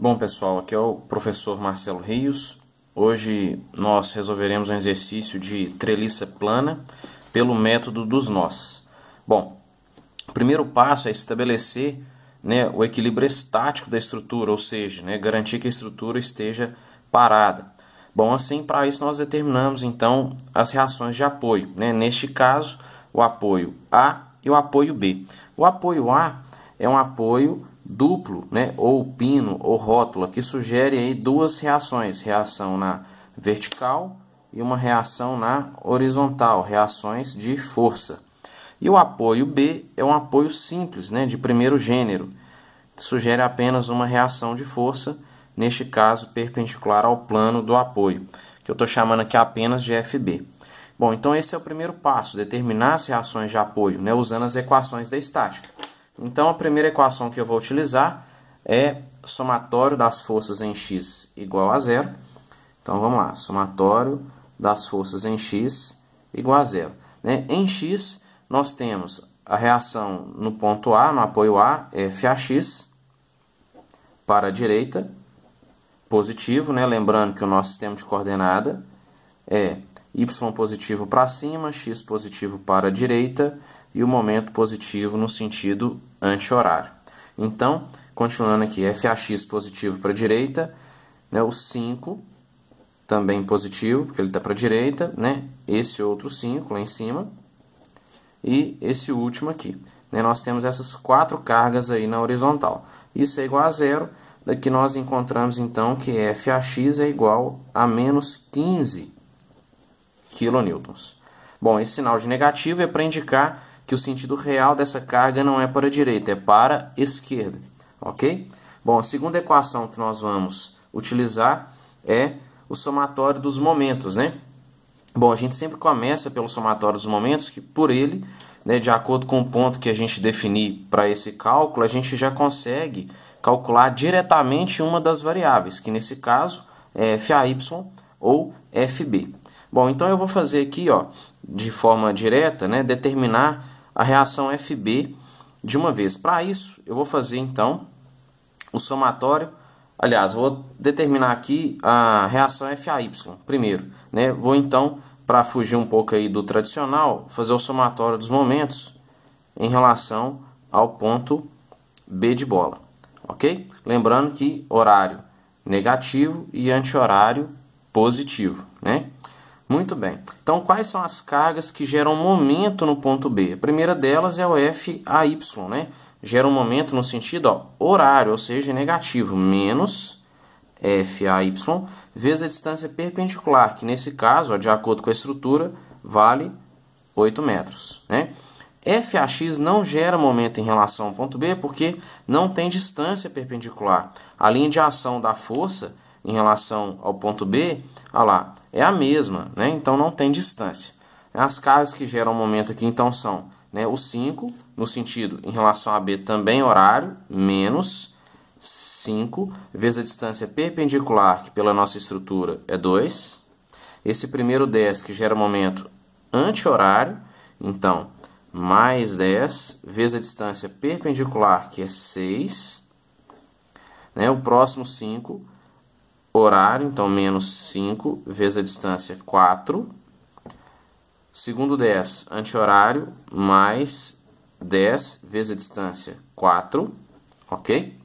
Bom, pessoal, aqui é o professor Marcelo Rios. Hoje nós resolveremos um exercício de treliça plana pelo método dos nós. Bom, o primeiro passo é estabelecer, o equilíbrio estático da estrutura, ou seja, garantir que a estrutura esteja parada. Bom, assim, para isso nós determinamos então as reações de apoio. Neste caso, o apoio A e o apoio B. O apoio A é um apoio duplo, ou pino ou rótula, que sugere aí duas reações, reação na vertical e uma reação na horizontal, reações de força. E o apoio B é um apoio simples, de primeiro gênero, que sugere apenas uma reação de força, neste caso perpendicular ao plano do apoio, que eu estou chamando aqui apenas de FB. Bom, então esse é o primeiro passo, determinar as reações de apoio, usando as equações da estática. Então, a primeira equação que eu vou utilizar é somatório das forças em x igual a zero. Então, vamos lá. Somatório das forças em x igual a zero. Em x, nós temos a reação no ponto A, no apoio A, FAX, para a direita, positivo, lembrando que o nosso sistema de coordenada é y positivo para cima, x positivo para a direita, e o momento positivo no sentido anti-horário. Então, continuando aqui, FAX positivo para a direita, o 5 também positivo, porque ele está para a direita, esse outro 5 lá em cima, e esse último aqui. Nós temos essas quatro cargas aí na horizontal. Isso é igual a zero, daqui nós encontramos então que FAX é igual a menos 15 kN. Bom, esse sinal de negativo é para indicar que o sentido real dessa carga não é para a direita, é para a esquerda, ok? Bom, a segunda equação que nós vamos utilizar é o somatório dos momentos, Bom, a gente sempre começa pelo somatório dos momentos, que por ele, de acordo com o ponto que a gente definir para esse cálculo, a gente já consegue calcular diretamente uma das variáveis, que nesse caso é FAY ou FB. Bom, então eu vou fazer aqui, de forma direta, determinar a reação FB de uma vez. Para isso, eu vou fazer então o somatório. Aliás, vou determinar aqui a reação FAY primeiro. Vou então, para fugir um pouco aí do tradicional, fazer o somatório dos momentos em relação ao ponto B de bola. Ok? Lembrando que horário negativo e anti-horário positivo. Muito bem. Então, quais são as cargas que geram momento no ponto B? A primeira delas é o FAY, Gera um momento no sentido horário, ou seja, negativo, menos FAY vezes a distância perpendicular, que nesse caso, de acordo com a estrutura, vale 8 metros. FAX não gera momento em relação ao ponto B porque não tem distância perpendicular. A linha de ação da força em relação ao ponto B, é a mesma, então não tem distância. As cargas que geram momento aqui então são o 5, no sentido em relação a B também horário, menos 5 vezes a distância perpendicular, que pela nossa estrutura é 2. Esse primeiro 10 que gera momento anti-horário, então mais 10 vezes a distância perpendicular, que é 6. O próximo 5 horário, então menos 5 vezes a distância 4. Segundo 10, anti-horário, mais 10 vezes a distância 4. Ok?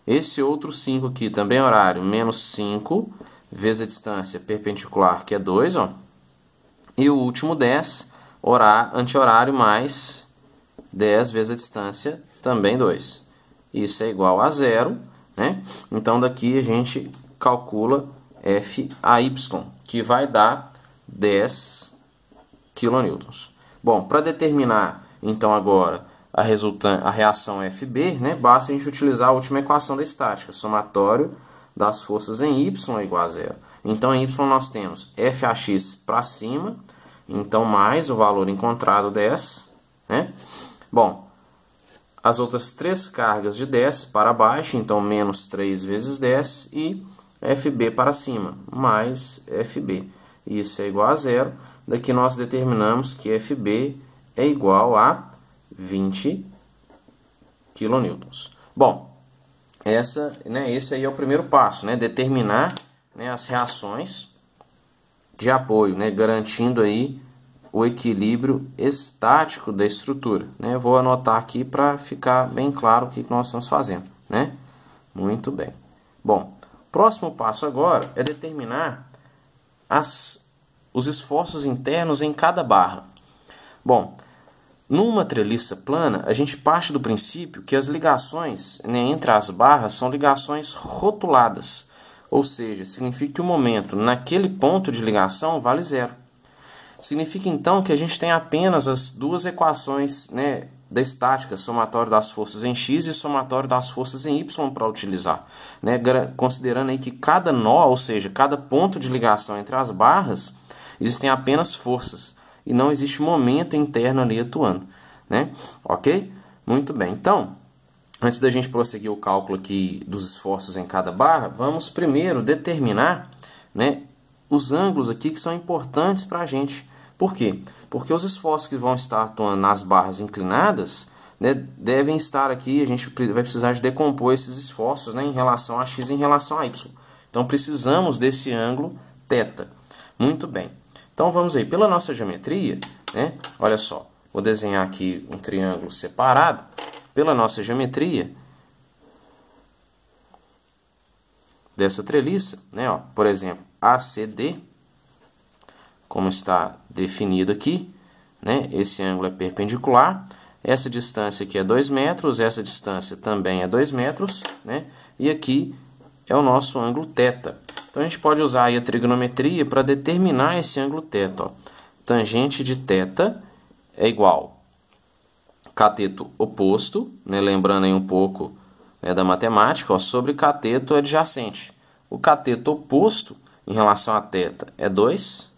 Esse outro 5 aqui, também horário, menos 5 vezes a distância perpendicular, que é 2. E o último 10, anti-horário, mais 10 vezes a distância, também 2. Isso é igual a zero. Então, daqui a gente calcula FAY, que vai dar 10 kN. Bom, para determinar então agora a reação FB, basta a gente utilizar a última equação da estática, somatório das forças em Y igual a zero. Então, em Y nós temos FAX para cima, então mais o valor encontrado 10. Bom, as outras três cargas de 10 para baixo, então menos 3 vezes 10 e FB para cima, mais FB. Isso é igual a zero. Daqui nós determinamos que FB é igual a 20 kN. Bom, esse aí é o primeiro passo, né? Determinar, né, as reações de apoio, né? Garantindo aí o equilíbrio estático da estrutura, né? Eu vou anotar aqui para ficar bem claro o que nós estamos fazendo, né? Muito bem. Bom, próximo passo agora é determinar os esforços internos em cada barra. Bom, numa treliça plana, a gente parte do princípio que as ligações, né, entre as barras são ligações rotuladas, ou seja, significa que o momento naquele ponto de ligação vale zero. Significa então que a gente tem apenas as duas equações, né, da estática, somatório das forças em x e somatório das forças em y para utilizar, né, considerando aí que cada nó, ou seja, cada ponto de ligação entre as barras, existem apenas forças e não existe momento interno ali atuando, né? Ok? Muito bem. Então, antes da gente prosseguir o cálculo aqui dos esforços em cada barra, vamos primeiro determinar, né, os ângulos aqui que são importantes para a gente. Por quê? Porque os esforços que vão estar atuando nas barras inclinadas, né, devem estar aqui, a gente vai precisar de decompor esses esforços, né, em relação a x e em relação a y. Então, precisamos desse ângulo θ. Muito bem. Então, vamos aí, pela nossa geometria, né, olha só, vou desenhar aqui um triângulo separado. Pela nossa geometria dessa treliça, né, ó, por exemplo, ACD, como está definido aqui, né, esse ângulo é perpendicular, essa distância aqui é 2 metros, essa distância também é 2 metros, né, e aqui é o nosso ângulo θ. Então, a gente pode usar aí a trigonometria para determinar esse ângulo θ. Ó. Tangente de θ é igual cateto oposto, né, lembrando aí um pouco, né, da matemática, ó, sobre cateto adjacente. O cateto oposto em relação a θ é 2,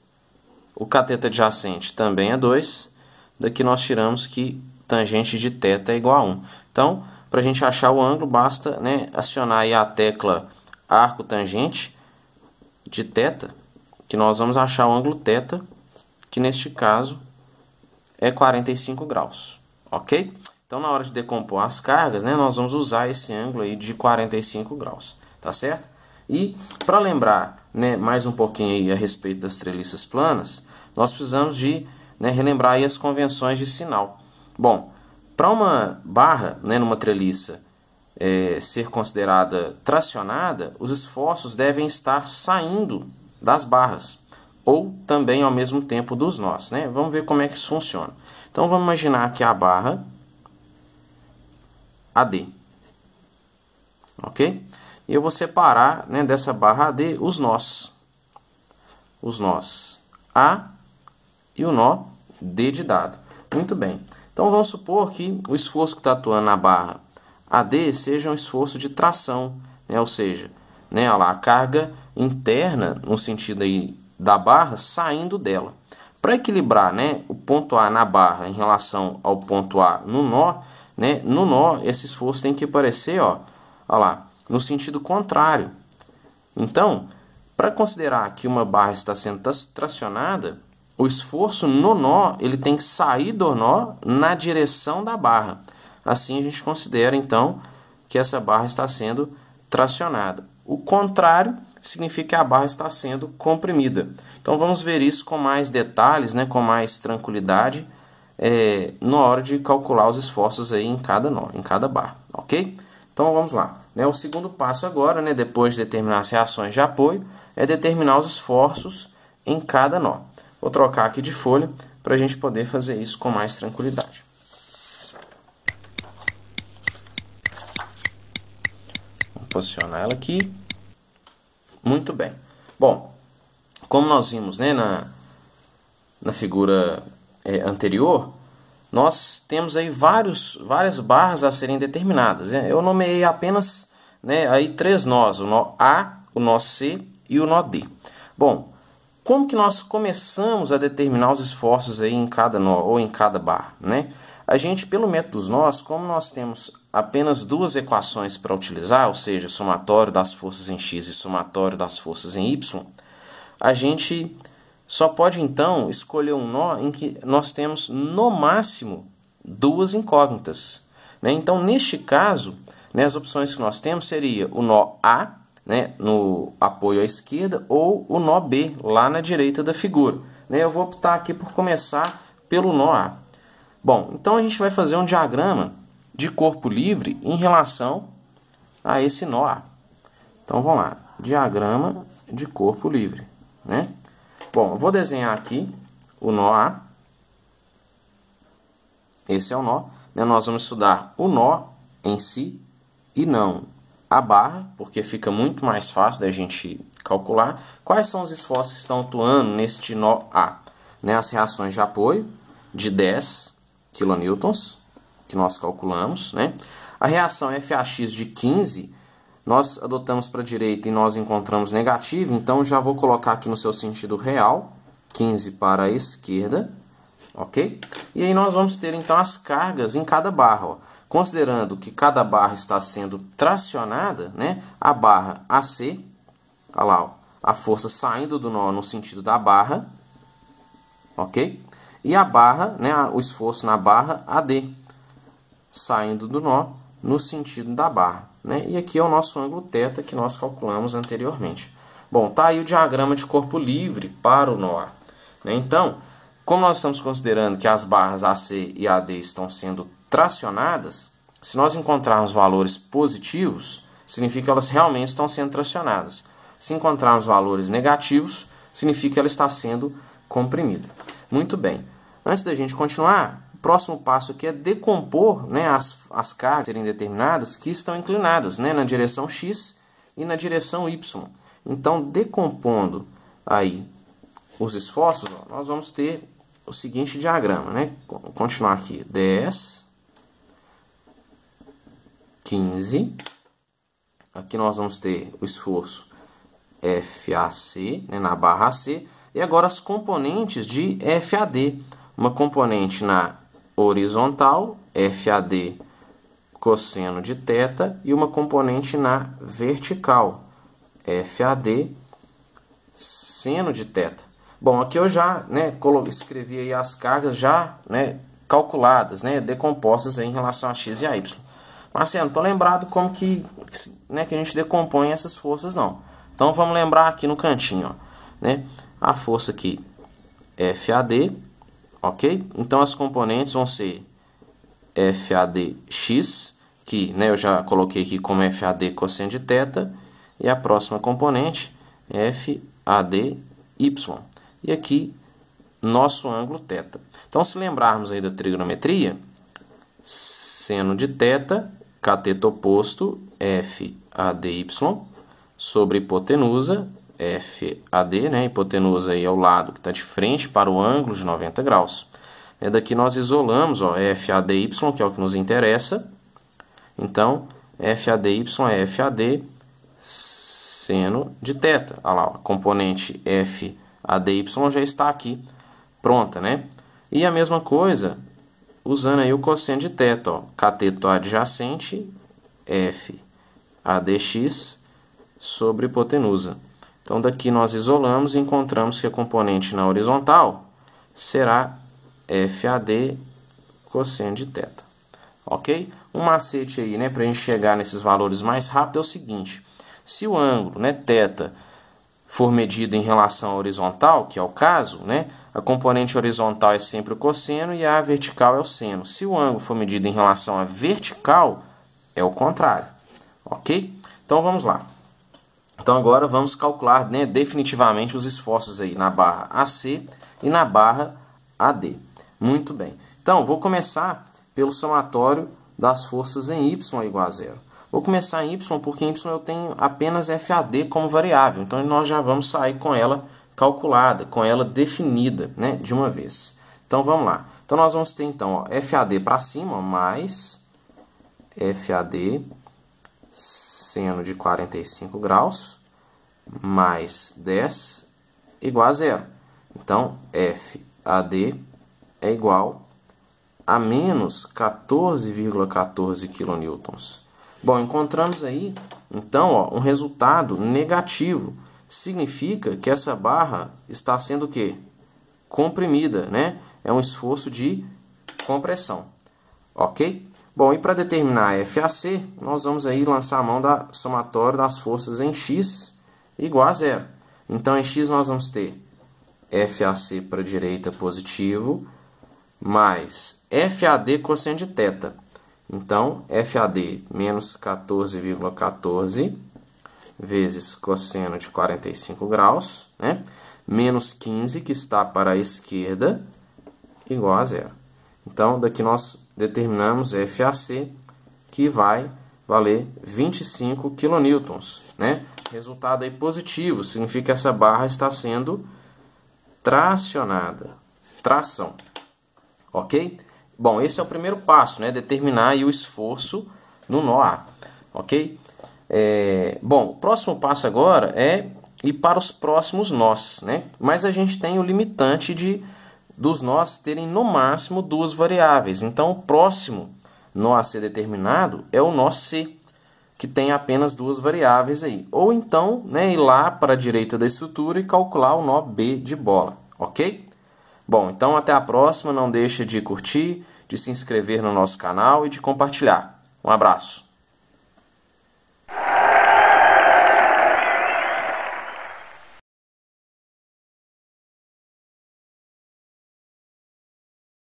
o cateto adjacente também é 2, daqui nós tiramos que tangente de θ é igual a 1. Então, para a gente achar o ângulo, basta, né, acionar aí a tecla arco tangente de θ, que nós vamos achar o ângulo θ, que neste caso é 45 graus, ok? Então, na hora de decompor as cargas, né, nós vamos usar esse ângulo aí de 45 graus, tá certo? E, para lembrar, né, mais um pouquinho aí a respeito das treliças planas, nós precisamos de, né, relembrar aí as convenções de sinal. Bom, para uma barra, né, numa treliça, ser considerada tracionada, os esforços devem estar saindo das barras, ou também ao mesmo tempo dos nós, né? Vamos ver como é que isso funciona. Então, vamos imaginar que a barra AD, ok? E eu vou separar, né, dessa barra AD os nós A e o nó D de dado. Muito bem. Então, vamos supor que o esforço que está atuando na barra AD seja um esforço de tração, né? Ou seja, né, olha lá, a carga interna, no sentido aí da barra, saindo dela. Para equilibrar, né, o ponto A na barra em relação ao ponto A no nó, né, no nó esse esforço tem que aparecer, ó, olha lá, no sentido contrário. Então, para considerar que uma barra está sendo tracionada, o esforço no nó ele tem que sair do nó na direção da barra. Assim, a gente considera, então, que essa barra está sendo tracionada. O contrário significa que a barra está sendo comprimida. Então, vamos ver isso com mais detalhes, né, com mais tranquilidade, na hora de calcular os esforços aí em cada nó, em cada barra, ok? Então, vamos lá. O segundo passo agora, né, depois de determinar as reações de apoio, é determinar os esforços em cada nó. Vou trocar aqui de folha para a gente poder fazer isso com mais tranquilidade. Posicionar ela aqui. Muito bem. Bom, como nós vimos, né, na figura anterior, nós temos aí várias barras a serem determinadas. Né? Eu nomeei apenas, né, aí 3 nós, o nó A, o nó C e o nó D. Bom, como que nós começamos a determinar os esforços aí em cada nó ou em cada barra, né? A gente, pelo método dos nós, como nós temos apenas 2 equações para utilizar, ou seja, somatório das forças em x e somatório das forças em y, a gente só pode, então, escolher um nó em que nós temos, no máximo, 2 incógnitas. Né? Então, neste caso, né, as opções que nós temos seria o nó A, né, no apoio à esquerda, ou o nó B, lá na direita da figura. Né, eu vou optar aqui por começar pelo nó A. Bom, então a gente vai fazer um diagrama de corpo livre em relação a esse nó A. Então vamos lá, diagrama de corpo livre, né? Bom, eu vou desenhar aqui o nó A. Esse é o nó, né? Nós vamos estudar o nó em si e não a barra, porque fica muito mais fácil da gente calcular quais são os esforços que estão atuando neste nó A. Né? As reações de apoio de 10 kN, que nós calculamos, né? A reação FAX de 15, nós adotamos para a direita e nós encontramos negativo, então já vou colocar aqui no seu sentido real, 15 para a esquerda, ok? E aí nós vamos ter então as cargas em cada barra, ó. Considerando que cada barra está sendo tracionada, né? A barra AC, olha lá, ó, a força saindo do nó no sentido da barra, ok? E a barra, né? O esforço na barra AD, saindo do nó no sentido da barra, né? E aqui é o nosso ângulo θ que nós calculamos anteriormente. Bom, tá aí o diagrama de corpo livre para o nó A, né? Então, como nós estamos considerando que as barras AC e AD estão sendo tracionadas, se nós encontrarmos valores positivos, significa que elas realmente estão sendo tracionadas. Se encontrarmos valores negativos, significa que ela está sendo comprimida. Muito bem. Antes da gente continuar, o próximo passo aqui é decompor, né, as cargas serem determinadas que estão inclinadas, né, na direção X e na direção Y. Então, decompondo aí os esforços, ó, nós vamos ter o seguinte diagrama, né? Vou continuar aqui, 10, 15, aqui nós vamos ter o esforço FAC, né, na barra AC, e agora as componentes de FAD, uma componente na horizontal, FAD cosseno de θ, e uma componente na vertical, FAD seno de θ. Bom, aqui eu já, né, escrevi aí as cargas já, né, calculadas, né, decompostas aí em relação a x e a y. Marcelo, não estou lembrado como que, né, que a gente decompõe essas forças, não. Então vamos lembrar aqui no cantinho, ó, né, a força aqui FAD, ok? Então as componentes vão ser FADX, que, né, eu já coloquei aqui como FAD cosseno de θ, e a próxima componente FADY. E aqui, nosso ângulo θ. Então, se lembrarmos aí da trigonometria, seno de θ, cateto oposto, FADY, sobre hipotenusa, FAD, né? Hipotenusa aí é o lado que está de frente para o ângulo de 90 graus. E daqui nós isolamos, ó, FADY, que é o que nos interessa. Então, FADY é FAD seno de θ. Olha lá, ó, a componente FADY já está aqui pronta, né? E a mesma coisa, usando aí o cosseno de θ, ó, cateto adjacente, FADX sobre hipotenusa. Então, daqui nós isolamos e encontramos que a componente na horizontal será FAD cosseno de θ. Ok? Um macete aí, né, para a gente chegar nesses valores mais rápido é o seguinte: se o ângulo, né, θ, for medido em relação à horizontal, que é o caso, né, a componente horizontal é sempre o cosseno e a vertical é o seno. Se o ângulo for medido em relação à vertical, é o contrário. Ok? Então vamos lá. Então agora vamos calcular, né, definitivamente os esforços aí na barra AC e na barra AD. Muito bem. Então vou começar pelo somatório das forças em Y igual a zero. Vou começar em Y porque em Y eu tenho apenas FAD como variável. Então nós já vamos sair com ela calculada, com ela definida, né, de uma vez. Então vamos lá. Então nós vamos ter então, ó, FAD para cima mais FAD seno de 45 graus mais 10 igual a zero. Então FAD é igual a menos 14,14 kN. Bom, encontramos aí, então, ó, um resultado negativo. Significa que essa barra está sendo o quê? Comprimida, né? É um esforço de compressão. Ok? Bom, e para determinar FAC, nós vamos aí lançar a mão da somatória das forças em X igual a zero. Então, em X nós vamos ter FAC para a direita positivo, mais FAD cosseno de θ. Então, FAD menos 14,14 vezes cosseno de 45 graus, né? Menos 15, que está para a esquerda, igual a zero. Então, daqui nós determinamos FAC, que vai valer 25 kN, né? Resultado aí positivo, significa que essa barra está sendo tracionada. Tração. Ok? Bom, esse é o primeiro passo, né? Determinar aí o esforço no nó A. Ok? Bom, o próximo passo agora é ir para os próximos nós, né? Mas a gente tem o limitante dos nós terem no máximo duas variáveis. Então, o próximo nó a ser determinado é o nó C, que tem apenas duas variáveis aí. Ou então, né, ir lá para a direita da estrutura e calcular o nó B de bola, ok? Bom, então até a próxima. Não deixe de curtir, de se inscrever no nosso canal e de compartilhar. Um abraço.